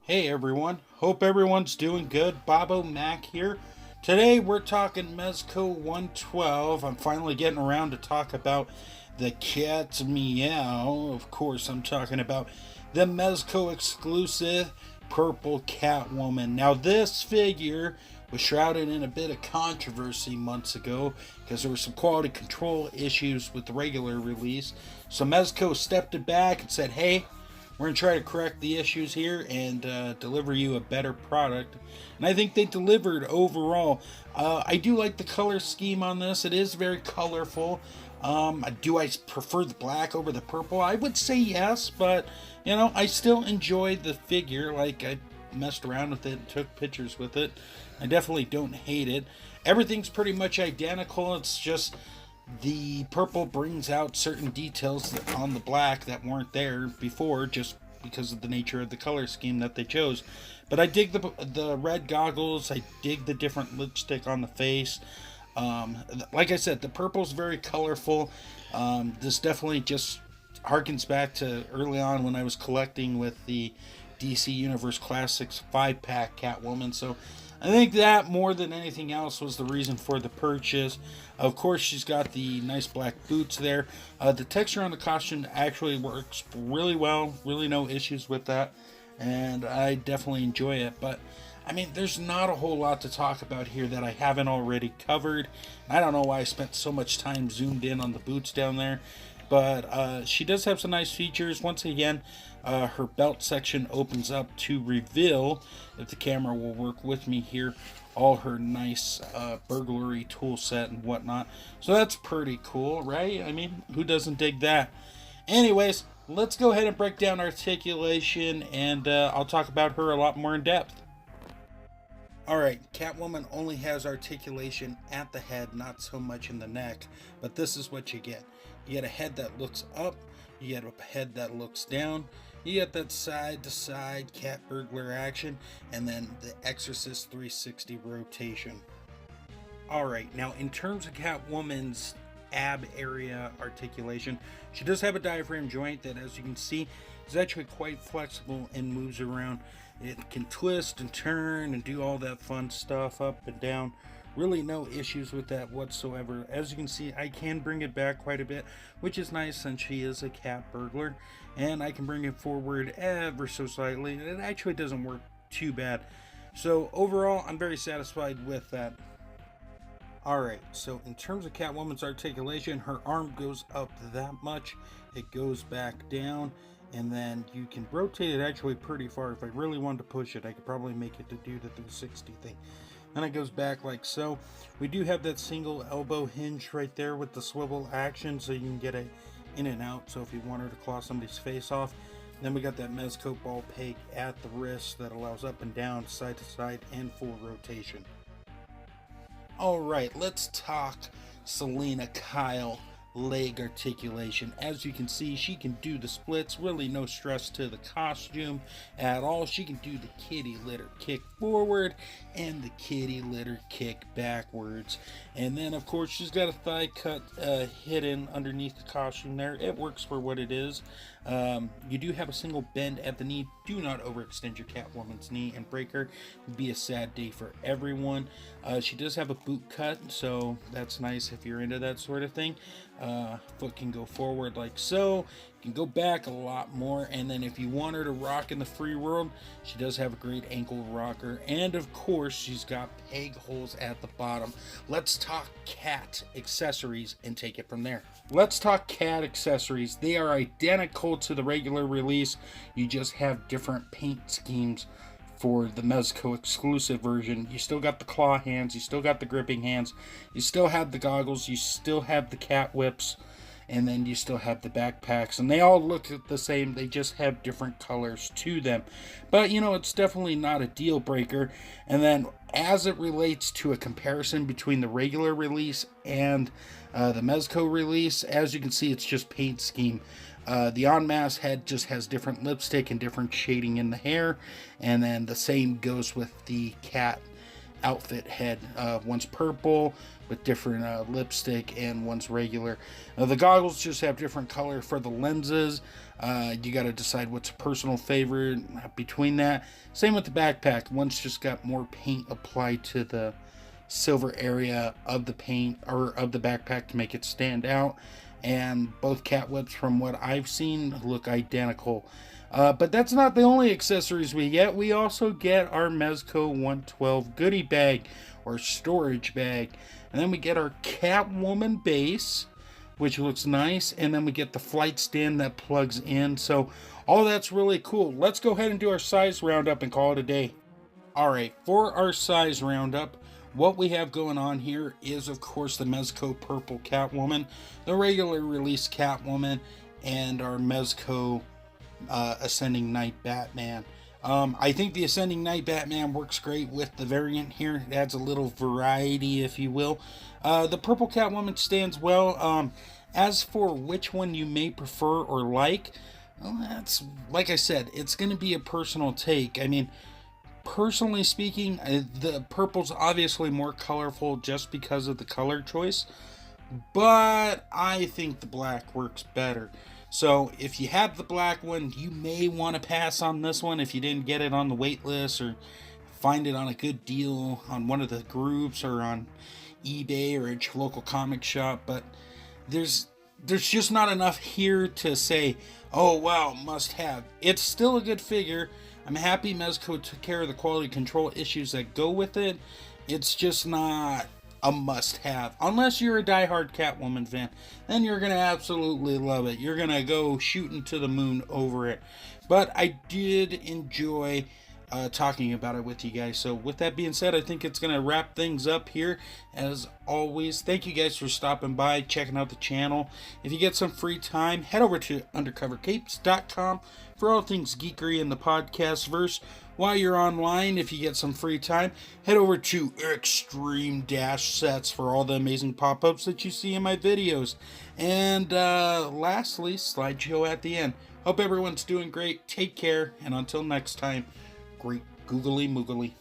Hey everyone, hope everyone's doing good. Bobo Mac here. Today we're talking Mezco 112. I'm finally getting around to talk about the cat's meow. Of course, I'm talking about the Mezco exclusive Purple Catwoman. Now this figure was shrouded in a bit of controversy months ago because there were some quality control issues with the regular release. So Mezco stepped it back and said, hey, we're going to try to correct the issues here and deliver you a better product. And I think they delivered overall. I do like the color scheme on this. It is very colorful. Do I prefer the black over the purple? I would say yes, but, you know, I still enjoy the figure. Like, I messed around with it and took pictures with it. I definitely don't hate it. Everything's pretty much identical. It's just the purple brings out certain details on the black that weren't there before, just because of the nature of the color scheme that they chose. But I dig the red goggles. I dig the different lipstick on the face. Like I said, the purple's very colorful. This definitely just harkens back to early on when I was collecting with the DC Universe Classics 5-pack Catwoman. So I think that more than anything else was the reason for the purchase. Of course, she's got the nice black boots there. The texture on the costume actually works really well. Really no issues with that. And I definitely enjoy it. But, I mean, there's not a whole lot to talk about here that I haven't already covered. I don't know why I spent so much time zoomed in on the boots down there. But she does have some nice features. Once again, her belt section opens up to reveal, if the camera will work with me here, all her nice burglary tool set and whatnot. So that's pretty cool, right? I mean, who doesn't dig that? Anyways, let's go ahead and break down articulation, and I'll talk about her a lot more in depth. Alright, Catwoman only has articulation at the head, not so much in the neck, but this is what you get. You get a head that looks up, you get a head that looks down, you get that side-to-side cat burglar action, and then the Exorcist 360 rotation. Alright, now in terms of Catwoman's ab area articulation, she does have a diaphragm joint that, as you can see, is actually quite flexible and moves around. It can twist and turn and do all that fun stuff up and down. Really no issues with that whatsoever. As you can see, I can bring it back quite a bit, which is nice since she is a cat burglar, and I can bring it forward ever so slightly. It actually doesn't work too bad. So overall, I'm very satisfied with that. Alright, so in terms of Catwoman's articulation, her arm goes up that much, it goes back down, and then you can rotate it actually pretty far. If I really wanted to push it, I could probably make it to do the 360 thing. And it goes back like so. We do have that single elbow hinge right there with the swivel action, so you can get it in and out. So if you wanted to claw somebody's face off. Then we got that Mezco ball peg at the wrist that allows up and down, side to side, and full rotation. Alright, let's talk Selena Kyle leg articulation. As you can see, she can do the splits, really no stress to the costume at all. She can do the kitty litter kick forward and the kitty litter kick backwards. And then of course she's got a thigh cut hidden underneath the costume there. It works for what it is. You do have a single bend at the knee. Do not overextend your Catwoman's knee and break her. It'd be a sad day for everyone. She does have a boot cut, so that's nice if you're into that sort of thing. Foot can go forward like so. You can go back a lot more, and then if you want her to rock in the free world, she does have a great ankle rocker, and of course she's got peg holes at the bottom. Let's talk cat accessories and take it from there. Let's talk cat accessories. They are identical to the regular release. You just have different paint schemes for the Mezco exclusive version. You still got the claw hands, you still got the gripping hands, you still have the goggles, you still have the cat whips, and then you still have the backpacks, and they all look the same. They just have different colors to them. But you know, it's definitely not a deal breaker. And then as it relates to a comparison between the regular release and the Mezco release, as you can see, it's just paint scheme. The en masse head just has different lipstick and different shading in the hair, and then the same goes with the cat outfit head. One's purple with different lipstick, and one's regular. The goggles just have different color for the lenses. You got to decide what's a personal favorite between that. Same with the backpack. One's just got more paint applied to the silver area of the paint or of the backpack to make it stand out. And both cat whips, from what I've seen, look identical. But that's not the only accessories we get. We also get our Mezco 112 goodie bag or storage bag. And then we get our Catwoman base, which looks nice. And then we get the flight stand that plugs in. So all that's really cool. Let's go ahead and do our size roundup and call it a day. Alright, for our size roundup, what we have going on here is, of course, the Mezco Purple Catwoman, the regular release Catwoman, and our Mezco Ascending Night Batman. I think the Ascending Night Batman works great with the variant here. It adds a little variety, if you will. The Purple Catwoman stands well. As for which one you may prefer or like, well, that's, like I said, it's going to be a personal take. I mean, personally speaking, the purple's obviously more colorful just because of the color choice, but I think the black works better. So if you have the black one, you may want to pass on this one if you didn't get it on the wait list or find it on a good deal on one of the groups or on eBay or at your local comic shop. But there's just not enough here to say, oh wow, must have. It's still a good figure. I'm happy Mezco took care of the quality control issues that go with it. It's just not a must-have. Unless you're a diehard Catwoman fan, then you're going to absolutely love it. You're going to go shooting to the moon over it. But I did enjoy talking about it with you guys. So with that being said, I think it's going to wrap things up here. As always, thank you guys for stopping by, checking out the channel. If you get some free time, head over to undercovercapes.com for all things geekery in the podcast verse. While you're online, if you get some free time, head over to Extreme Dash Sets for all the amazing pop-ups that you see in my videos. And lastly, slideshow at the end. Hope everyone's doing great. Take care, and until next time, great googly moogly.